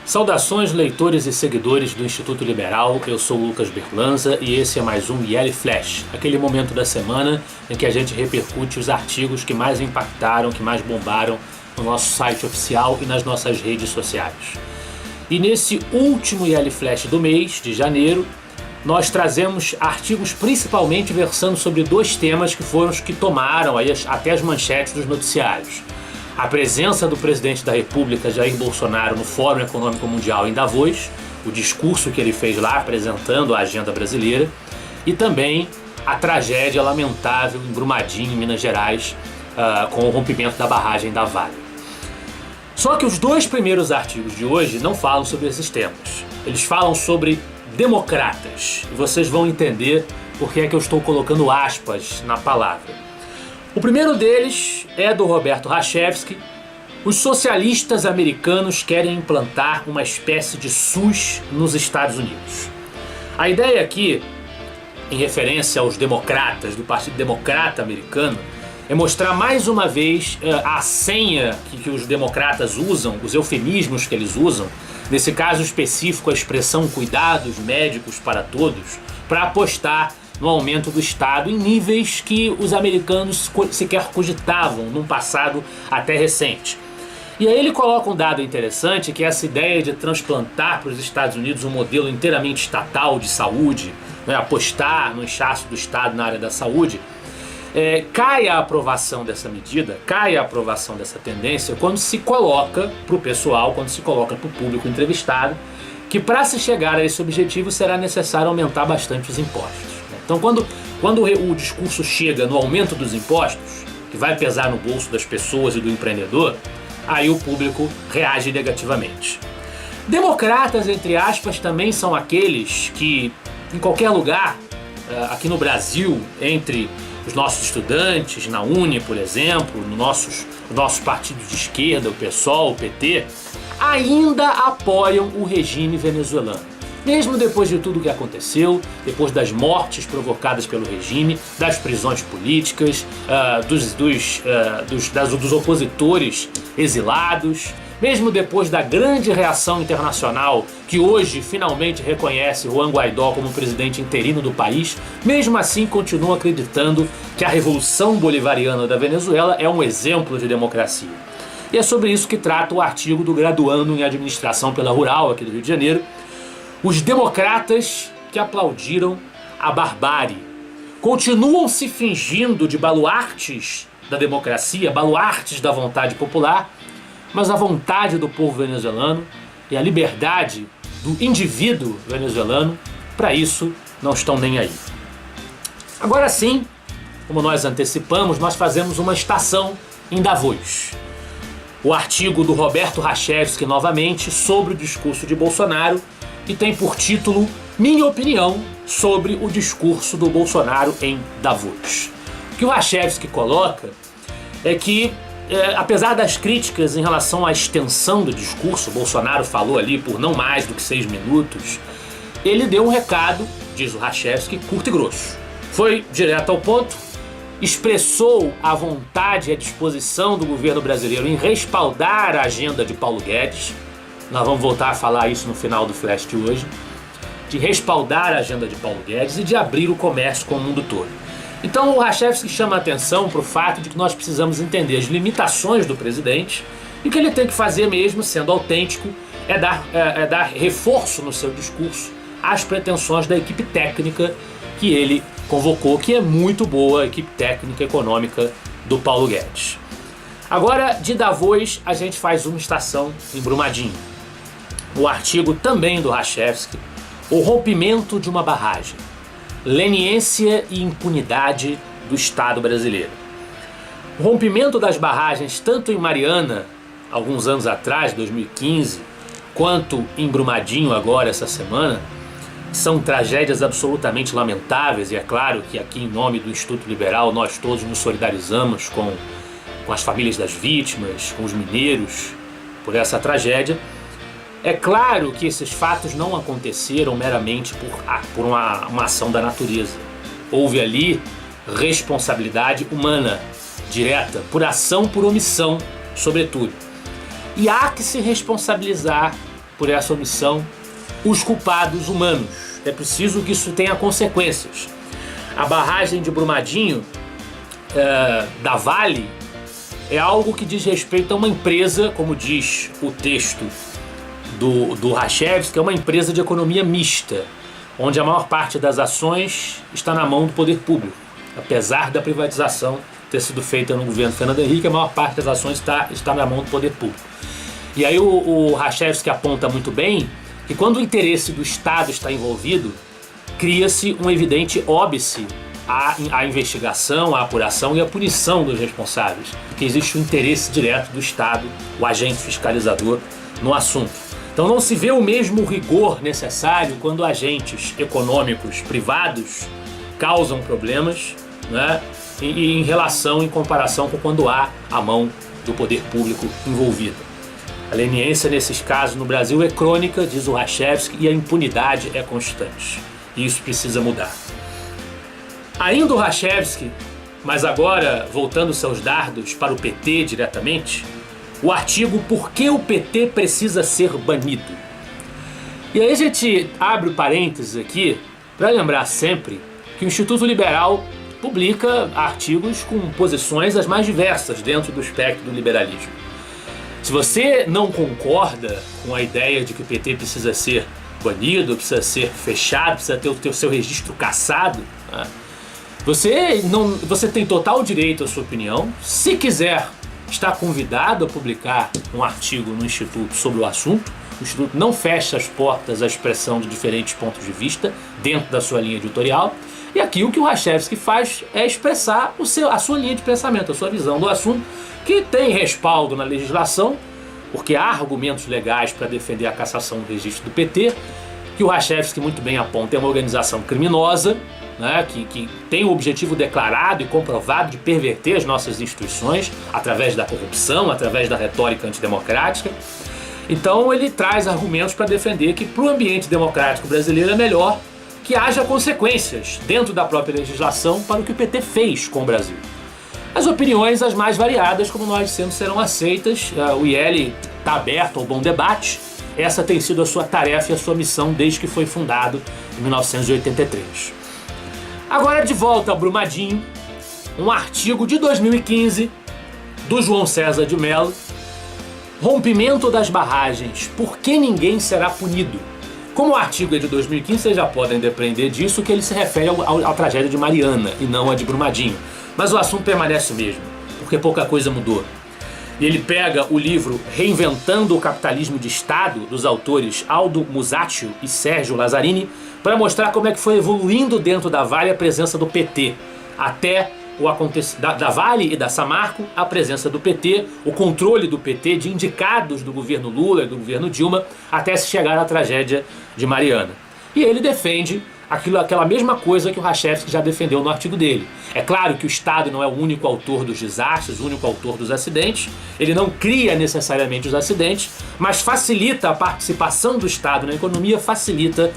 Saudações, leitores e seguidores do Instituto Liberal. Eu sou o Lucas Berlanza e esse é mais um YL Flash, aquele momento da semana em que a gente repercute os artigos que mais impactaram, que mais bombaram no nosso site oficial e nas nossas redes sociais. E nesse último YL Flash do mês de janeiro, nós trazemos artigos principalmente versando sobre dois temas que foram os que tomaram aí até as manchetes dos noticiários. A presença do presidente da República, Jair Bolsonaro, no Fórum Econômico Mundial em Davos, o discurso que ele fez lá apresentando a agenda brasileira, e também a tragédia lamentável em Brumadinho, em Minas Gerais, com o rompimento da barragem da Vale. Só que os dois primeiros artigos de hoje não falam sobre esses temas. Eles falam sobre democratas, e vocês vão entender por que é que eu estou colocando aspas na palavra. O primeiro deles é do Roberto Rachevsky. Os socialistas americanos querem implantar uma espécie de SUS nos Estados Unidos. A ideia aqui, em referência aos democratas do Partido Democrata americano, é mostrar mais uma vez a senha que os democratas usam, os eufemismos que eles usam, nesse caso específico a expressão cuidados médicos para todos, para apostar no aumento do Estado em níveis que os americanos sequer cogitavam num passado até recente. E aí ele coloca um dado interessante, que é essa ideia de transplantar para os Estados Unidos um modelo inteiramente estatal de saúde, né, apostar no inchaço do Estado na área da saúde. Cai a aprovação dessa medida, cai a aprovação dessa tendência quando se coloca para o pessoal, quando se coloca para o público entrevistado, que para se chegar a esse objetivo será necessário aumentar bastante os impostos. Então quando o discurso chega no aumento dos impostos, que vai pesar no bolso das pessoas e do empreendedor, aí o público reage negativamente. Democratas, entre aspas, também são aqueles que, em qualquer lugar, aqui no Brasil, entre os nossos estudantes, na Uni, por exemplo, nos nossos partidos de esquerda, o PSOL, o PT, ainda apoiam o regime venezuelano. Mesmo depois de tudo o que aconteceu, depois das mortes provocadas pelo regime, das prisões políticas, dos opositores exilados, mesmo depois da grande reação internacional que hoje finalmente reconhece Juan Guaidó como presidente interino do país, mesmo assim continuam acreditando que a Revolução Bolivariana da Venezuela é um exemplo de democracia. E é sobre isso que trata o artigo do graduando em administração pela Rural aqui do Rio de Janeiro. Os democratas que aplaudiram a barbárie continuam se fingindo de baluartes da democracia, baluartes da vontade popular, mas a vontade do povo venezuelano e a liberdade do indivíduo venezuelano, para isso, não estão nem aí. Agora sim, como nós antecipamos, nós fazemos uma estação em Davos. O artigo do Roberto Rachevsky, novamente, sobre o discurso de Bolsonaro, e tem por título Minha Opinião sobre o discurso do Bolsonaro em Davos. O que o Rachevsky coloca é que, apesar das críticas em relação à extensão do discurso, Bolsonaro falou ali por não mais do que 6 minutos, ele deu um recado, diz o Rachevsky, curto e grosso. Foi direto ao ponto, expressou a vontade e a disposição do governo brasileiro em respaldar a agenda de Paulo Guedes. Nós vamos voltar a falar isso no final do Flash de hoje, de respaldar a agenda de Paulo Guedes e de abrir o comércio com o mundo todo. Então o Rachevsky chama a atenção para o fato de que nós precisamos entender as limitações do presidente e o que ele tem que fazer mesmo, sendo autêntico, é dar reforço no seu discurso às pretensões da equipe técnica que ele convocou, que é muito boa, a equipe técnica econômica do Paulo Guedes. Agora, de Davos, a gente faz uma estação em Brumadinho. O artigo também do Rachevsky, o rompimento de uma barragem, leniência e impunidade do Estado brasileiro. O rompimento das barragens, tanto em Mariana, alguns anos atrás, 2015, quanto em Brumadinho agora, essa semana, são tragédias absolutamente lamentáveis, e é claro que aqui, em nome do Instituto Liberal, nós todos nos solidarizamos com as famílias das vítimas, com os mineiros, por essa tragédia. É claro que esses fatos não aconteceram meramente por uma ação da natureza. Houve ali responsabilidade humana, direta, por ação, por omissão, sobretudo. E há que se responsabilizar por essa omissão os culpados humanos. É preciso que isso tenha consequências. A barragem de Brumadinho, da Vale, é algo que diz respeito a uma empresa, como diz o texto do Rachevsky, que é uma empresa de economia mista, onde a maior parte das ações está na mão do poder público. Apesar da privatização ter sido feita no governo Fernando Henrique, a maior parte das ações está na mão do poder público. E aí o Rachevsky aponta muito bem que quando o interesse do Estado está envolvido, cria-se um evidente óbice à investigação, à apuração e à punição dos responsáveis, porque existe o interesse direto do Estado, o agente fiscalizador, no assunto. Então não se vê o mesmo rigor necessário quando agentes econômicos privados causam problemas, né, em comparação com quando há a mão do poder público envolvido. A leniência nesses casos no Brasil é crônica, diz o Rachevsky, e a impunidade é constante. E isso precisa mudar. Ainda o Rachevsky, mas agora voltando seus dardos para o PT diretamente, o artigo Por que o PT precisa ser banido? E aí a gente abre parênteses aqui para lembrar sempre que o Instituto Liberal publica artigos com posições as mais diversas dentro do espectro do liberalismo. Se você não concorda com a ideia de que o PT precisa ser banido, precisa ser fechado, precisa ter o seu registro cassado, né? Você tem total direito à sua opinião. Se quiser, está convidado a publicar um artigo no Instituto sobre o assunto. O Instituto não fecha as portas à expressão de diferentes pontos de vista dentro da sua linha editorial. E aqui o que o Rachevsky faz é expressar a sua linha de pensamento, a sua visão do assunto, que tem respaldo na legislação, porque há argumentos legais para defender a cassação do registro do PT, que o Rachevsky muito bem aponta é uma organização criminosa, né, que tem o objetivo declarado e comprovado de perverter as nossas instituições através da corrupção, através da retórica antidemocrática. Então ele traz argumentos para defender que para o ambiente democrático brasileiro é melhor que haja consequências dentro da própria legislação para o que o PT fez com o Brasil. As opiniões, as mais variadas, como nós dissemos, serão aceitas. O IEL está aberto ao bom debate. Essa tem sido a sua tarefa e a sua missão desde que foi fundado em 1983. Agora, de volta a Brumadinho, um artigo de 2015 do João César de Mello. Rompimento das barragens, por que ninguém será punido? Como o artigo é de 2015, vocês já podem depreender disso que ele se refere à tragédia de Mariana e não à de Brumadinho. Mas o assunto permanece o mesmo, porque pouca coisa mudou. E ele pega o livro Reinventando o Capitalismo de Estado, dos autores Aldo Musacchio e Sérgio Lazzarini, para mostrar como é que foi evoluindo dentro da Vale a presença do PT, até da Vale e da Samarco, a presença do PT, o controle do PT de indicados do governo Lula e do governo Dilma, até se chegar à tragédia de Mariana. E ele defende aquela mesma coisa que o Rachevsky já defendeu no artigo dele. É claro que o Estado não é o único autor dos desastres, o único autor dos acidentes, ele não cria necessariamente os acidentes, mas facilita a participação do Estado na economia, facilita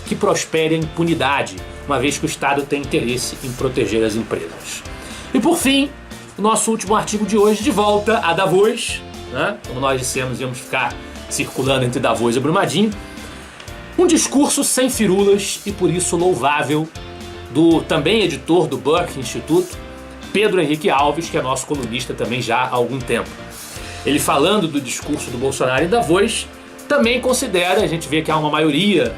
que prospere a impunidade, uma vez que o Estado tem interesse em proteger as empresas. E por fim, o nosso último artigo de hoje, de volta a Davos, né? Como nós dissemos, íamos ficar circulando entre Davos e Brumadinho. Um discurso sem firulas e por isso louvável do também editor do Buck Instituto, Pedro Henrique Alves, que é nosso colunista também já há algum tempo. Ele falando do discurso do Bolsonaro em Davos, também considera, a gente vê que há uma maioria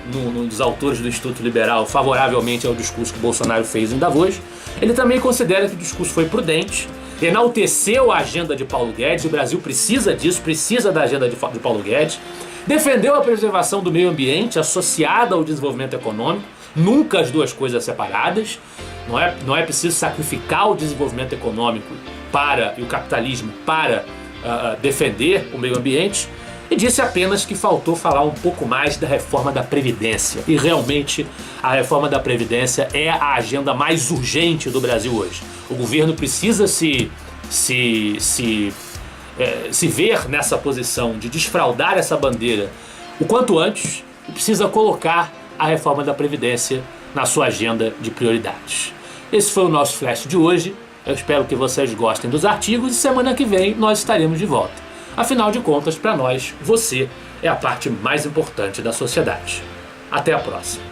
dos autores do Instituto Liberal favoravelmente ao discurso que o Bolsonaro fez em Davos, ele também considera que o discurso foi prudente, enalteceu a agenda de Paulo Guedes, o Brasil precisa disso, precisa da agenda de Paulo Guedes, defendeu a preservação do meio ambiente associada ao desenvolvimento econômico, nunca as duas coisas separadas. Não é preciso sacrificar o desenvolvimento econômico e o capitalismo para defender o meio ambiente. E disse apenas que faltou falar um pouco mais da reforma da Previdência. E realmente a reforma da Previdência é a agenda mais urgente do Brasil hoje. O governo precisa se ver nessa posição de desfraldar essa bandeira o quanto antes e precisa colocar a reforma da Previdência na sua agenda de prioridades. Esse foi o nosso Flash de hoje. Eu espero que vocês gostem dos artigos e semana que vem nós estaremos de volta. Afinal de contas, para nós, você é a parte mais importante da sociedade. Até a próxima.